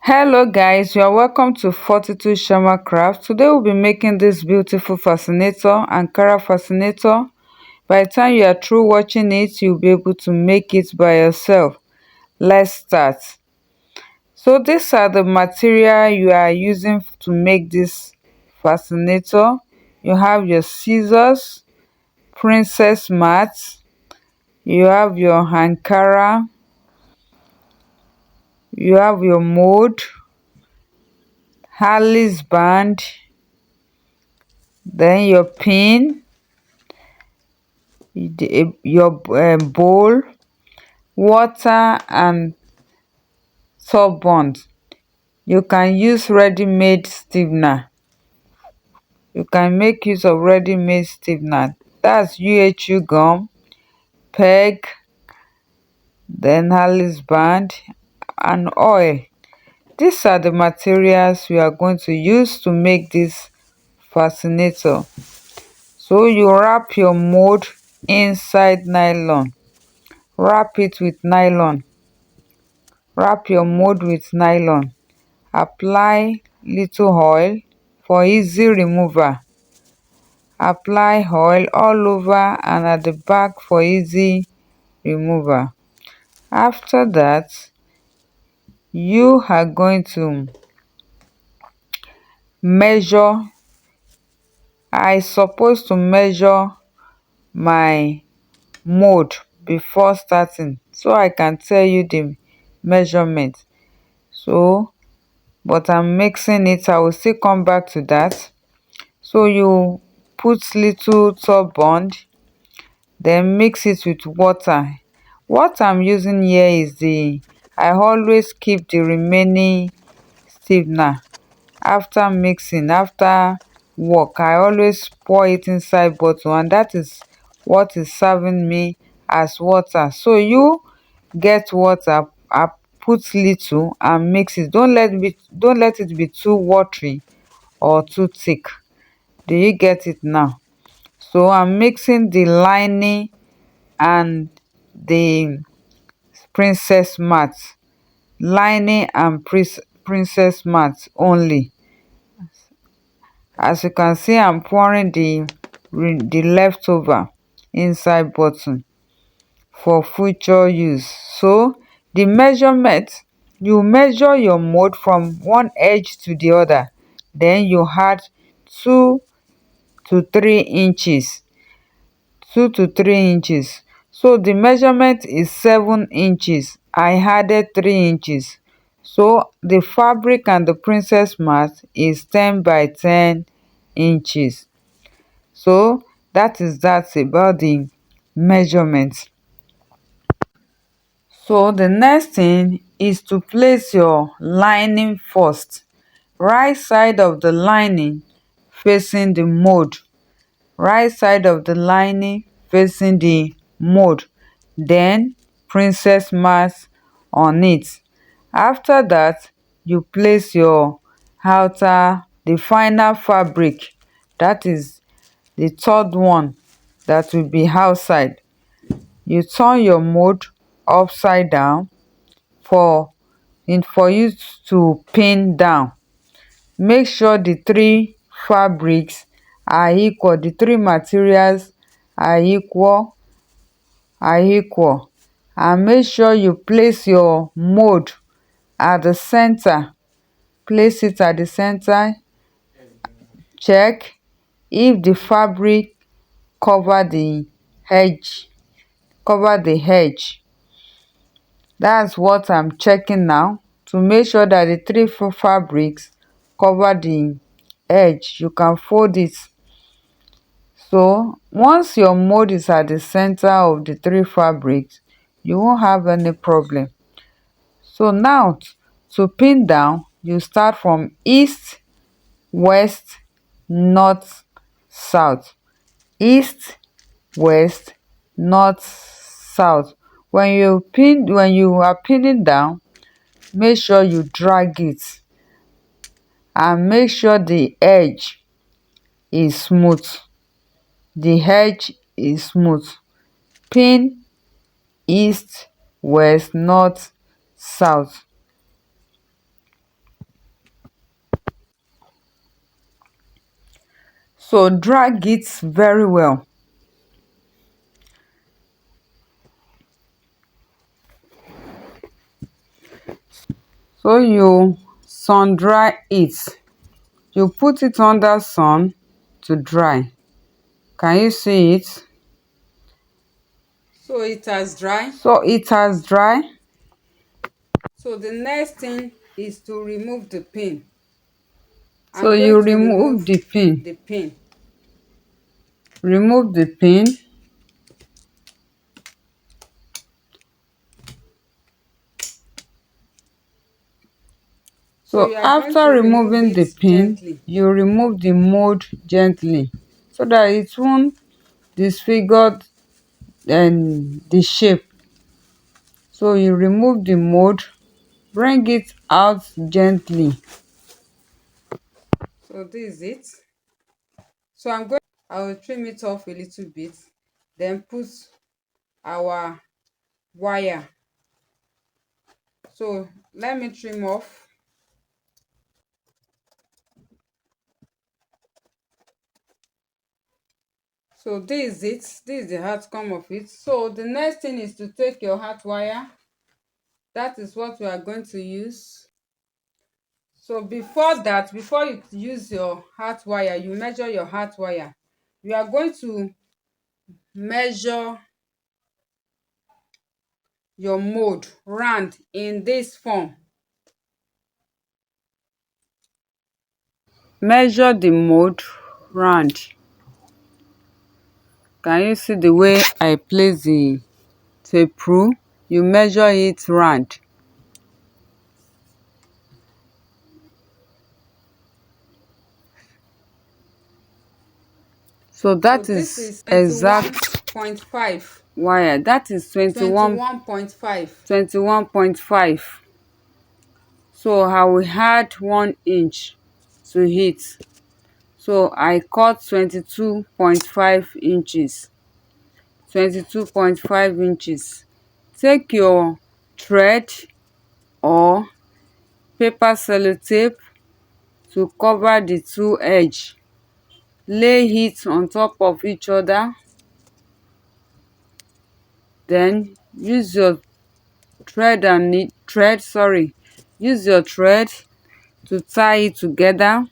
Hello guys, you are welcome to Fortitude Shammah Craft. Today we'll be making this beautiful fascinator, Ankara Fascinator. By the time you are through watching it, you'll be able to make it by yourself. Let's start. So these are the material you are using to make this fascinator. You have your scissors, princess mat, you have your Ankara, you have your mold, Harley's band, then your pin, your bowl, water and top bond. You can use ready-made stiffener. You can make use of ready-made stiffener. That's UHU gum, peg, then Harley's band and oil. These are the materials we are going to use to make this fascinator. So you wrap your mold inside nylon. Wrap it with nylon. Wrap your mold with nylon. Apply little oil for easy removal. Apply oil all over and at the back for easy removal. After that, you are going to measure. I supposed to measure my mold before starting so I can tell you the measurement. So but I'm mixing it. I will still come back to that. So you put little top bond, then mix it with water. What I'm using here is I always keep the remaining stiffener after mixing. After work, I always pour it inside bottle, and that is what is serving me as water. So you get water, I put little and mix it. Don't let it be too watery or too thick. Do you get it now? So I'm mixing the lining and the princess mat. Lining and princess mat only. As you can see, I'm pouring the leftover inside bottle for future use. So the measurement, you measure your mold from one edge to the other, then you add 2 to 3 inches. 2 to 3 inches. So the measurement is 7 inches. I added 3 inches. So the fabric and the princess mat is 10 by 10 inches. So that is that about the measurement. So the next thing is to place your lining first. Right side of the lining facing the mold. Right side of the lining facing the mold. Then princess mat on it. After that, you place your outer, the final fabric. That is the third one that will be outside. You turn your mold upside down for you to pin down. Make sure the three fabrics are equal, the three materials are equal, and make sure you place your mold at the center. Place it at the center. Check if the fabric cover the edge. That's what I'm checking now, to make sure that the three fabrics cover the edge. You can fold it. So once your mold is at the center of the three fabrics, you won't have any problem. So now to pin down, you start from east, west, north, south. East, west, north, south. When you are pinning down, make sure you drag it and make sure the edge is smooth. The edge is smooth. Pin east, west, north, south. So drag it very well. So you sun dry it. You put it under sun to dry. Can you see it? So it has dried. So it has dry. So the next thing is to remove the pin. So I'm you going to remove remove the pin. the pin. Remove the pin. So So you are going after to remove removing it the pin, gently. you remove the mold gently so that it won't disfigure the shape. So you remove the mold, bring it out gently. So this is it. So I will trim it off a little bit, then put our wire. So let me trim off. So this is it. This is the outcome of it. So the next thing is to take your hot wire. That is what we are going to use. So before you use your hot wire, you measure your hot wire. You are going to measure your mold round in this form. Measure the mold round. Can you see the way I place the tape rule? You measure it round. So So that this is is exact 21.5. wire. That is 21.5. 21.5. So I will add 1 inch to it. So I cut 22.5 inches. 22.5 inches. Take your thread or paper sellotape to cover the two edge. Lay it on top of each other. Then use your use your thread to tie it together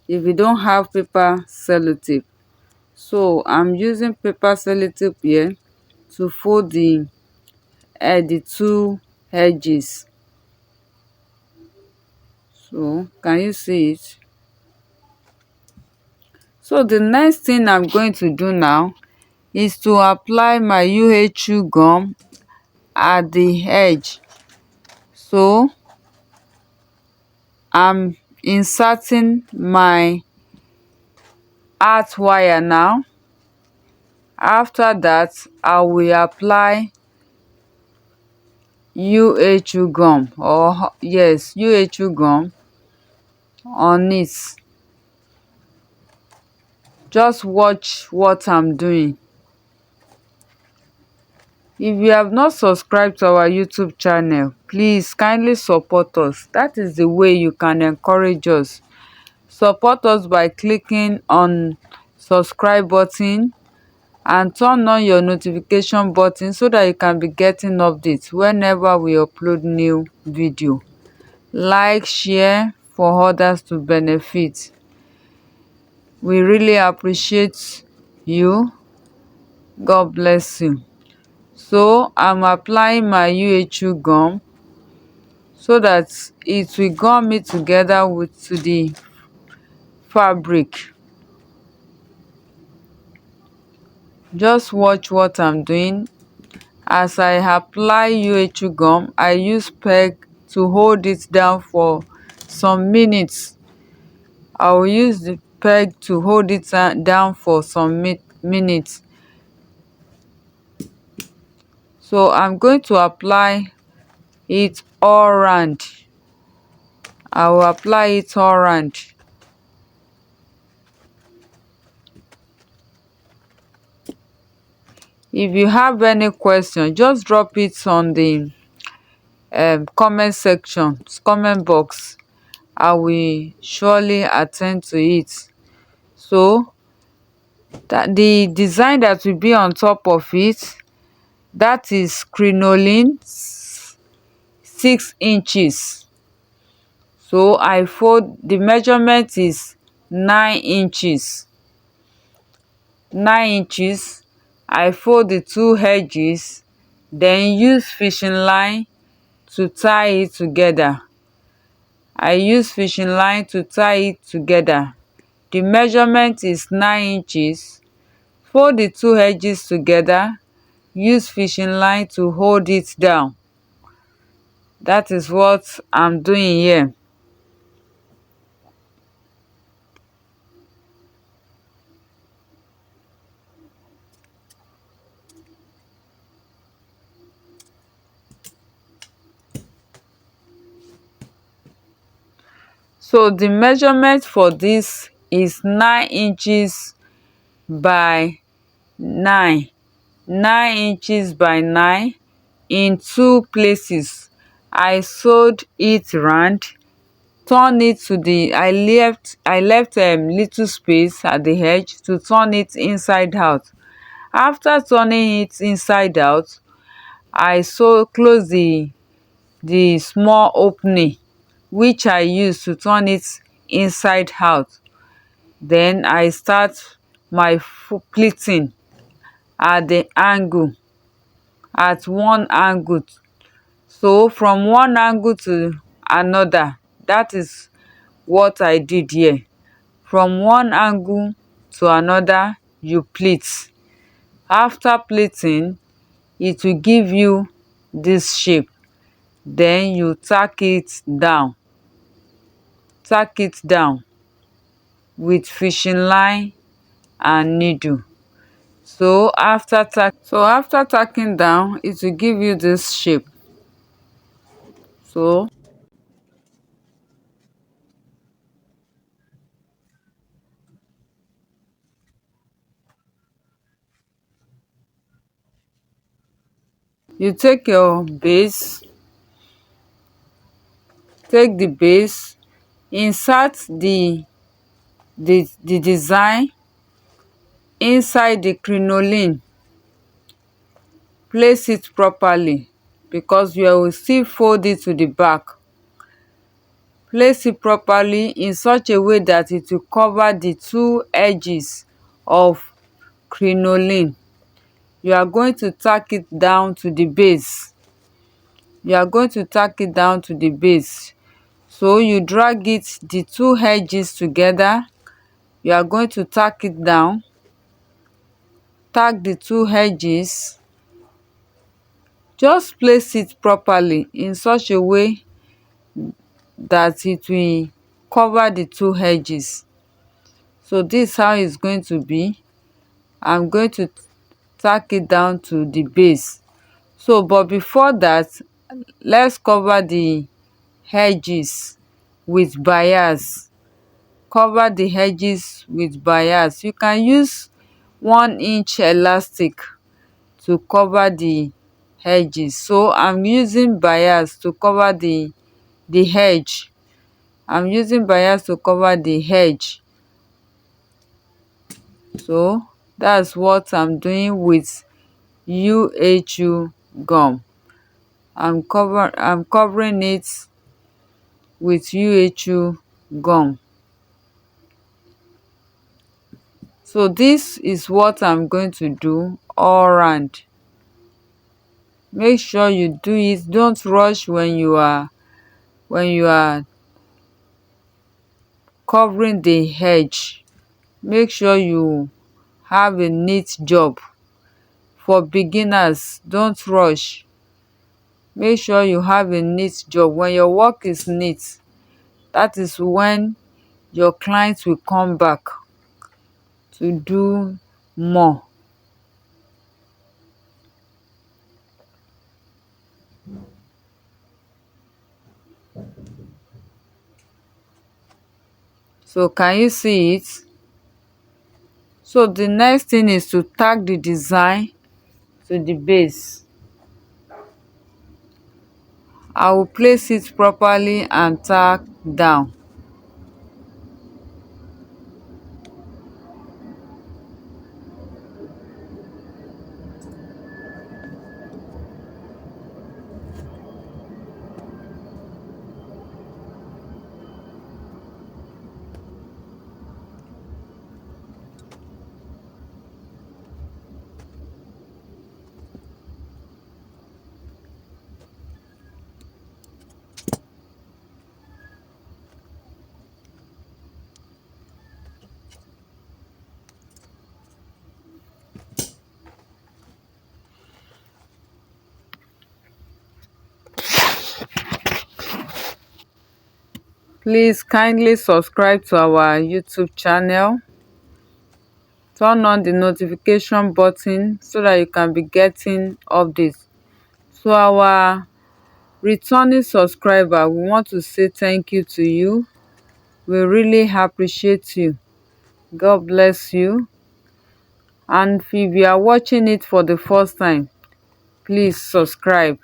if you don't have paper sellotape. So I'm using paper sellotape here to fold the two edges. So can you see it? So the next thing I'm going to do now is to apply my UHU gum at the edge. So I'm inserting my art wire now. After that, I will apply UHU gum, or yes, UHU gum on it. Just watch what I'm doing. If you have not subscribed to our YouTube channel, please kindly support us. That is the way you can encourage us. Support us by clicking on subscribe button and turn on your notification button so that you can be getting updates whenever we upload new video. Like, share for others to benefit. We really appreciate you. God bless you. So I'm applying my UHU gum so that it will gum it together with the fabric. Just watch what I'm doing. As I apply UHU gum, I use peg to hold it down for some minutes. I will use the peg to hold it down for some minutes. So I'm going to apply it all round. I will apply it all round. If you have any question, just drop it on the comment box. I will surely attend to it. So That the design that will be on top of it, that is crinoline 6 inches. So I fold, the measurement is 9 inches. 9 inches. I fold the two edges, then use fishing line to tie it together. I use fishing line to tie it together. The measurement is 9 inches. Fold the two edges together, use fishing line to hold it down. That is what I'm doing here. So the measurement for this is 9 inches by 9. 9 inches by 9 in two places. I sewed it round, turn it to the, I left little space at the edge to turn it inside out. After turning it inside out, I close the small opening which I use to turn it inside out. Then I start my pleating at the angle, at one angle. So from one angle to another, that is what I did here. From one angle to another, you pleat. After pleating, it will give you this shape. Then you tack it down. Tack it down with fishing line and needle. So after tacking down, it will give you this shape. So you take the base, insert the design inside the crinoline, place it properly because you will still fold it to the back. Place it properly in such a way that it will cover the two edges of crinoline. You are going to tack it down to the base. You are going to tack it down to the base. So you drag it, the two edges together. You are going to tack it down. Tack the two edges. Just place it properly in such a way that it will cover the two edges. So this is how it's going to be. I'm going to tack it down to the base. So but before that, let's cover the edges with bias. Cover the edges with bias. You can use 1 inch elastic to cover the edges. So I'm using bias to cover the edge. I'm using bias to cover the edge. So that's what I'm doing with UHU gum. I'm covering it with UHU gum. So this is what I'm going to do all around. Make sure you do it. Don't rush when you are covering the edge. Make sure you have a neat job. For beginners, don't rush. Make sure you have a neat job. When your work is neat, that is when your clients will come back to do more. So can you see it? So the next thing is to tag the design to the base. I will place it properly and tack down. Please kindly subscribe to our YouTube channel. Turn on the notification button so that you can be getting updates. To our returning subscriber, we want to say thank you to you. We really appreciate you. God bless you. And if you are watching it for the first time, please subscribe.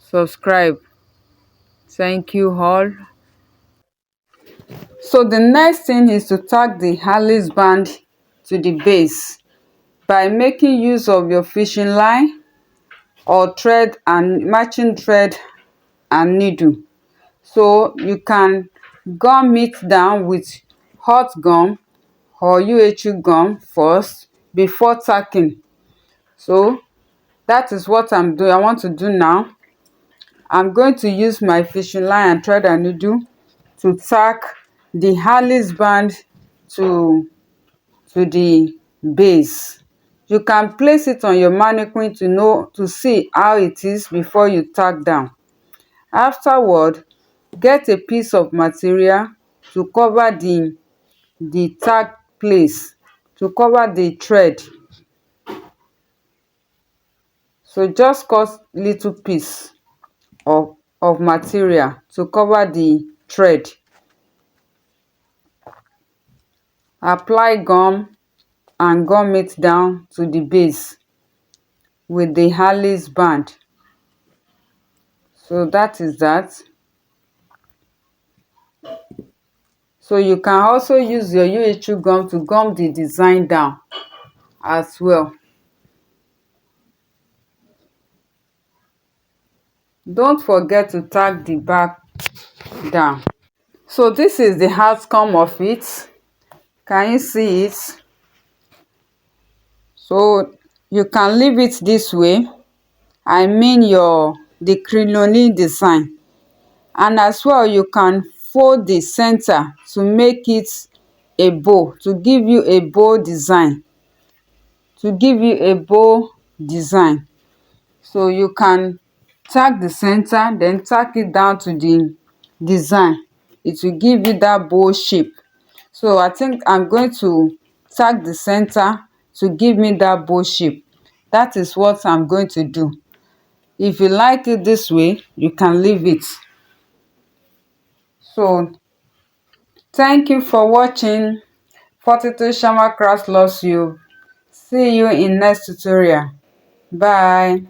Subscribe. Thank you all. So the next thing is to tack the Alice band to the base by making use of your fishing line or thread and matching thread and needle. So you can gum it down with hot gum or UHU gum first before tacking. So that is what I want to do now. I'm going to use my fishing line and thread and needle to tack the Alice band to the base. You can place it on your mannequin to see how it is before you tack down. Afterward, get a piece of material to cover the tack place, to cover the thread. So just cut little piece of material to cover the thread. Apply gum and gum it down to the base with the Alice band. So that is that. So you can also use your UHU gum to gum the design down as well. Don't forget to tack the back down. So this is the outcome of it. Can you see it? So you can leave it this way. I mean the crinoline design. And as well, you can fold the center to make it a bow, to give you a bow design. So you can tack the center, then tack it down to the design. It will give you that bow shape. So I think I'm going to tack the center to give me that bow shape. That is what I'm going to do. If you like it this way, you can leave it. So thank you for watching. Fortitude Shammah Craft loves you. See you in next tutorial. Bye.